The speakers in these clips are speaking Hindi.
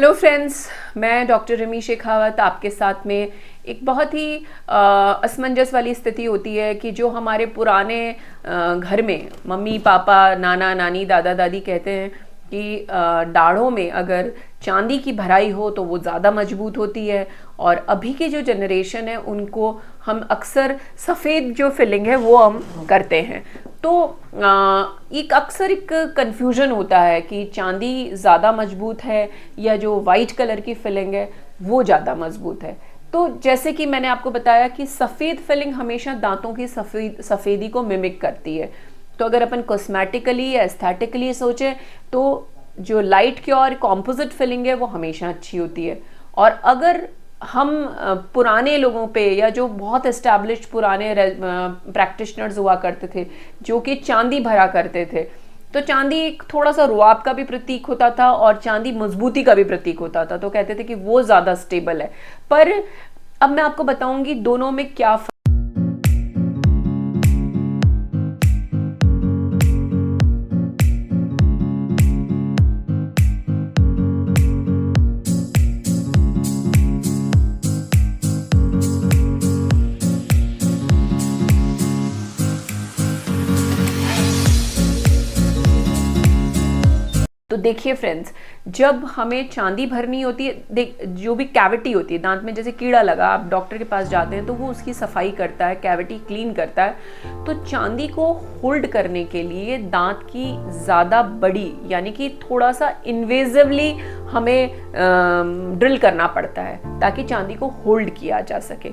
हेलो फ्रेंड्स, मैं डॉक्टर रिमी शेखावत आपके साथ में। एक बहुत ही असमंजस वाली स्थिति होती है कि जो हमारे पुराने घर में मम्मी पापा नाना नानी दादा दादी कहते हैं कि दाढ़ों में अगर चांदी की भराई हो तो वो ज़्यादा मजबूत होती है, और अभी की जो जनरेशन है उनको हम अक्सर सफ़ेद जो फिलिंग है वो हम करते हैं। तो एक अक्सर एक कन्फ्यूजन होता है कि चांदी ज़्यादा मजबूत है या जो वाइट कलर की फिलिंग है वो ज़्यादा मजबूत है। तो जैसे कि मैंने आपको बताया कि सफ़ेद फिलिंग हमेशा दांतों की सफ़ेदी को मिमिक करती है। तो अगर अपन कॉस्मेटिकली या एस्थेटिकली सोचें तो जो लाइट की और कॉम्पोजिट फिलिंग है वो हमेशा अच्छी होती है। और अगर हम पुराने लोगों पे या जो बहुत एस्टैब्लिश्ड पुराने प्रैक्टिशनर्स हुआ करते थे जो कि चांदी भरा करते थे, तो चांदी एक थोड़ा सा रुआब का भी प्रतीक होता था और चांदी मजबूती का भी प्रतीक होता था। तो कहते थे कि वो ज़्यादा स्टेबल है। पर अब मैं आपको बताऊंगी दोनों में क्या तो देखिए फ्रेंड्स, जब हमें चांदी भरनी होती है, जो भी कैविटी होती है दांत में, जैसे कीड़ा लगा, आप डॉक्टर के पास जाते हैं तो वो उसकी सफाई करता है, कैविटी क्लीन करता है। तो चांदी को होल्ड करने के लिए दांत की ज़्यादा बड़ी यानी कि थोड़ा सा इन्वेजिवली हमें ड्रिल करना पड़ता है ताकि चांदी को होल्ड किया जा सके।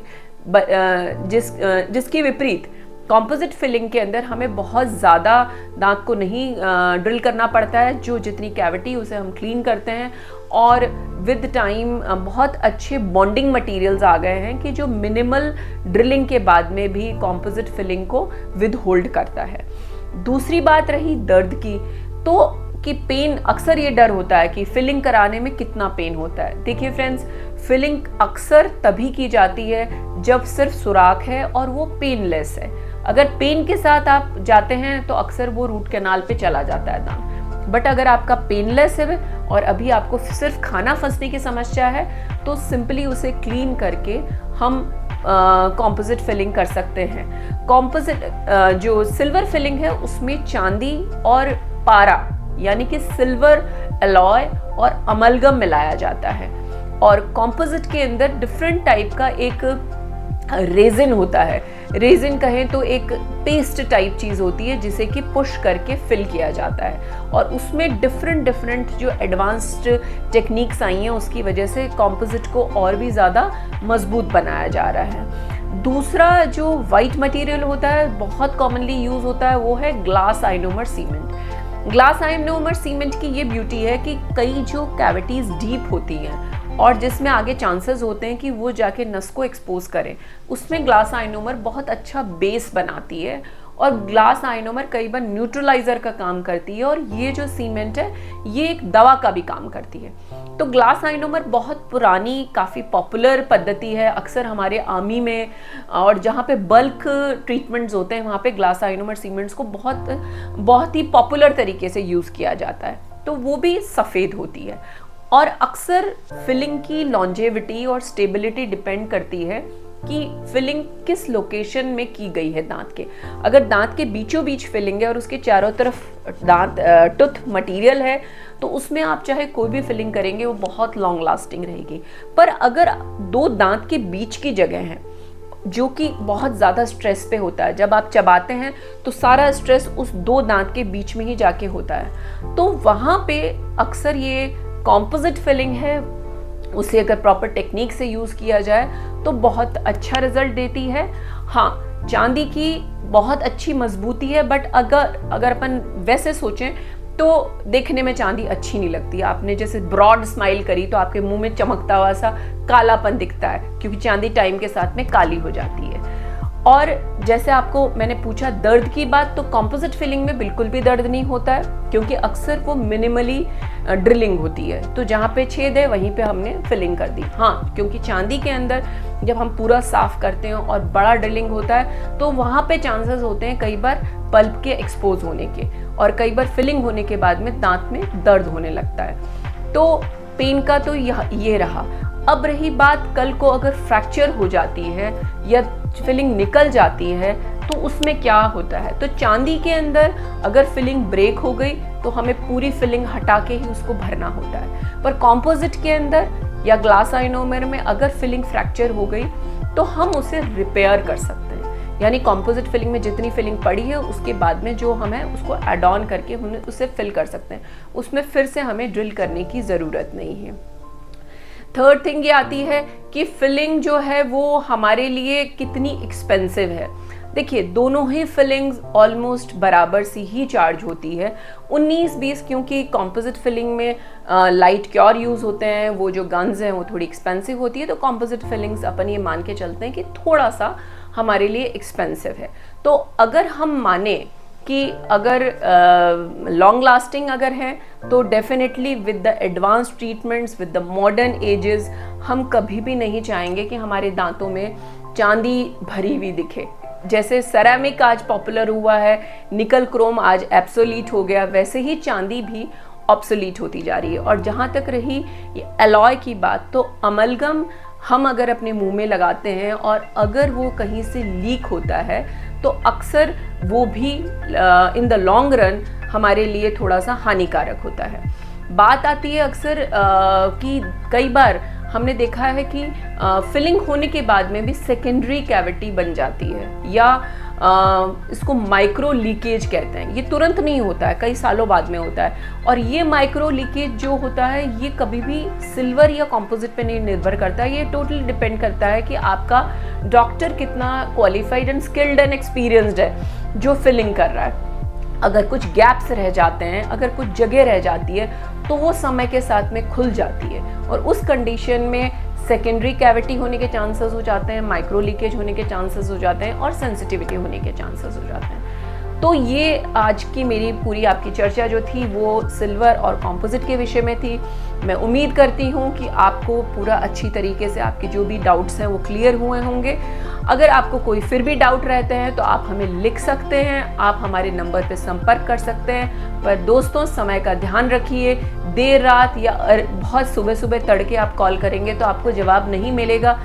जिसके विपरीत कॉम्पोजिट फिलिंग के अंदर हमें बहुत ज़्यादा दांत को नहीं ड्रिल करना पड़ता है। जो जितनी कैविटी उसे हम क्लीन करते हैं, और विद टाइम बहुत अच्छे बॉन्डिंग मटेरियल्स आ गए हैं कि जो मिनिमल ड्रिलिंग के बाद में भी कॉम्पोजिट फिलिंग को विद होल्ड करता है। दूसरी बात रही दर्द की, तो कि पेन, अक्सर ये डर होता है कि फिलिंग कराने में कितना पेन होता है। देखिए फ्रेंड्स, फिलिंग अक्सर तभी की जाती है जब सिर्फ सुराख है और वो पेनलेस है। अगर पेन के साथ आप जाते हैं तो अक्सर वो रूट कैनाल पे चला जाता है दांत। बट अगर आपका पेनलेस है और अभी आपको सिर्फ खाना फंसने की समस्या है तो सिंपली उसे क्लीन करके हम कॉम्पोजिट फिलिंग कर सकते हैं। कॉम्पोजिट जो सिल्वर फिलिंग है उसमें चांदी और पारा यानी कि सिल्वर अलॉय और अमलगम मिलाया जाता है। और कॉम्पोजिट के अंदर डिफरेंट टाइप का एक रेजिन होता है। रेजिन कहें तो एक पेस्ट टाइप चीज़ होती है जिसे कि पुश करके फिल किया जाता है, और उसमें डिफरेंट जो एडवांस्ड टेक्निक्स आई हैं उसकी वजह से कॉम्पोजिट को और भी ज़्यादा मजबूत बनाया जा रहा है। दूसरा जो वाइट मटेरियल होता है, बहुत कॉमनली यूज़ होता है, वो है glass ionomer cement. Glass ionomer cement की ये ब्यूटी है कि कई जो कैविटीज़ डीप होती हैं और जिसमें आगे चांसेस होते हैं कि वो जाके नस को एक्सपोज करें, उसमें ग्लास आइनोमर बहुत अच्छा बेस बनाती है। और ग्लास आइनोमर कई बार न्यूट्रलाइजर का काम करती है, और ये जो सीमेंट है ये एक दवा का भी काम करती है। तो ग्लास आइनोमर बहुत पुरानी, काफ़ी पॉपुलर पद्धति है। अक्सर हमारे आर्मी में और जहाँ पे बल्क ट्रीटमेंट्स होते हैं वहाँ पे ग्लास आइनोमर सीमेंट्स को बहुत ही पॉपुलर तरीके से यूज़ किया जाता है। तो वो भी सफ़ेद होती है। और अक्सर फिलिंग की लॉन्जेविटी और स्टेबिलिटी डिपेंड करती है कि फिलिंग किस लोकेशन में की गई है दांत के। अगर दांत के बीचों बीच फिलिंग है और उसके चारों तरफ टूथ मटेरियल है तो उसमें आप चाहे कोई भी फिलिंग करेंगे वो बहुत लॉन्ग लास्टिंग रहेगी। पर अगर दो दांत के बीच की जगह है जो कि बहुत ज़्यादा स्ट्रेस पे होता है, जब आप चबाते हैं तो सारा स्ट्रेस उस दो दांत के बीच में ही जाके होता है, तो वहाँ पे अक्सर ये कॉम्पोजिट फिलिंग है, उसे अगर प्रॉपर टेक्निक से यूज़ किया जाए तो बहुत अच्छा रिजल्ट देती है। हाँ, चांदी की बहुत अच्छी मजबूती है, बट अगर अपन वैसे सोचें तो देखने में चांदी अच्छी नहीं लगती। आपने जैसे ब्रॉड स्माइल करी तो आपके मुंह में चमकता हुआ सा कालापन दिखता है, क्योंकि चांदी टाइम के साथ में काली हो जाती है। और जैसे आपको मैंने पूछा दर्द की बात, तो कॉम्पोजिट फिलिंग में बिल्कुल भी दर्द नहीं होता है, क्योंकि अक्सर वो मिनिमली ड्रिलिंग होती है। तो जहाँ पे छेद है वहीं पे हमने फिलिंग कर दी। हाँ, क्योंकि चांदी के अंदर जब हम पूरा साफ करते हैं और बड़ा ड्रिलिंग होता है तो वहाँ पे चांसेस होते हैं कई बार पल्प के एक्सपोज होने के, और कई बार फिलिंग होने के बाद में दांत में दर्द होने लगता है। तो पेन का तो ये रहा। अब रही बात, कल को अगर फ्रैक्चर हो जाती है या फिलिंग निकल जाती है तो उसमें क्या होता है। तो चांदी के अंदर अगर फिलिंग ब्रेक हो गई तो हमें पूरी फिलिंग हटा के ही उसको भरना होता है, पर कॉम्पोजिट के अंदर या ग्लास आइनोमर में अगर फिलिंग फ्रैक्चर हो गई तो हम उसे रिपेयर कर सकते हैं। यानी कॉम्पोजिट फिलिंग में जितनी फिलिंग पड़ी है उसके बाद में जो हमें उसको एड ऑन करके हम उसे फिल कर सकते हैं, उसमें फिर से हमें ड्रिल करने की ज़रूरत नहीं है। थर्ड थिंग ये आती है कि फिलिंग जो है वो हमारे लिए कितनी एक्सपेंसिव है। देखिए, दोनों ही फिलिंग्स ऑलमोस्ट बराबर सी ही चार्ज होती है, 19-20, क्योंकि कॉम्पोजिट फिलिंग में लाइट क्योर यूज़ होते हैं, वो जो गन्स हैं वो थोड़ी एक्सपेंसिव होती है, तो कॉम्पोजिट फिलिंग्स अपन ये मान के चलते हैं कि थोड़ा सा हमारे लिए एक्सपेंसिव है। तो अगर हम माने कि अगर लॉन्ग लास्टिंग अगर है तो definitely with the advance treatments, with the modern ages, हम कभी भी नहीं चाहेंगे कि हमारे दांतों में चांदी भरी हुई दिखे। जैसे सेरामिक आज पॉपुलर हुआ है, निकल क्रोम आज एब्सोलीट हो गया, वैसे ही चांदी भी ऑब्सोलीट होती जा रही है। और जहाँ तक रही ये एलॉय की बात, तो अमलगम हम अगर अपने मुंह में लगाते हैं और अगर वो कहीं से लीक होता है तो अक्सर वो भी इन द लॉन्ग रन हमारे लिए थोड़ा सा हानिकारक होता है। बात आती है अक्सर कि कई बार हमने देखा है कि फिलिंग होने के बाद में भी सेकेंडरी कैविटी बन जाती है, या इसको माइक्रो लीकेज कहते हैं। ये तुरंत नहीं होता है, कई सालों बाद में होता है। और ये माइक्रो लीकेज जो होता है ये कभी भी सिल्वर या कॉम्पोजिट पे नहीं निर्भर करता है, ये टोटली डिपेंड करता है कि आपका डॉक्टर कितना qualified and skilled and experienced है जो फिलिंग कर रहा है। अगर कुछ गैप्स रह जाते हैं, अगर कुछ जगह रह जाती है तो वो समय के साथ में खुल जाती है, और उस कंडीशन में सेकेंडरी कैविटी होने के चांसेस हो जाते हैं, माइक्रो लीकेज होने के चांसेस हो जाते हैं, और सेंसिटिविटी होने के चांसेस हो जाते हैं। तो ये आज की मेरी पूरी आपकी चर्चा जो थी वो सिल्वर और कॉम्पोजिट के विषय में थी। मैं उम्मीद करती हूँ कि आपको पूरा अच्छी तरीके से आपके जो भी डाउट्स हैं वो क्लियर हुए होंगे। अगर आपको कोई फिर भी डाउट रहते हैं तो आप हमें लिख सकते हैं, आप हमारे नंबर पर संपर्क कर सकते हैं। पर दोस्तों, समय का ध्यान रखिए, देर रात या बहुत सुबह सुबह तड़के आप कॉल करेंगे तो आपको जवाब नहीं मिलेगा।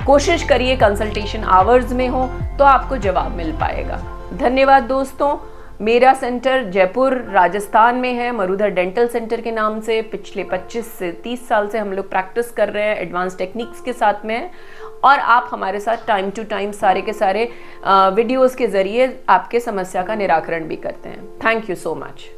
कोशिश करिए कंसल्टेशन आवर्स में हो तो आपको जवाब मिल पाएगा। धन्यवाद दोस्तों। मेरा सेंटर जयपुर राजस्थान में है, मरुधर डेंटल सेंटर के नाम से। पिछले 25 से 30 साल से हम लोग प्रैक्टिस कर रहे हैं, एडवांस टेक्निक्स के साथ में, और आप हमारे साथ टाइम टू टाइम सारे के सारे वीडियोस के ज़रिए आपके समस्या का निराकरण भी करते हैं। Thank you so much.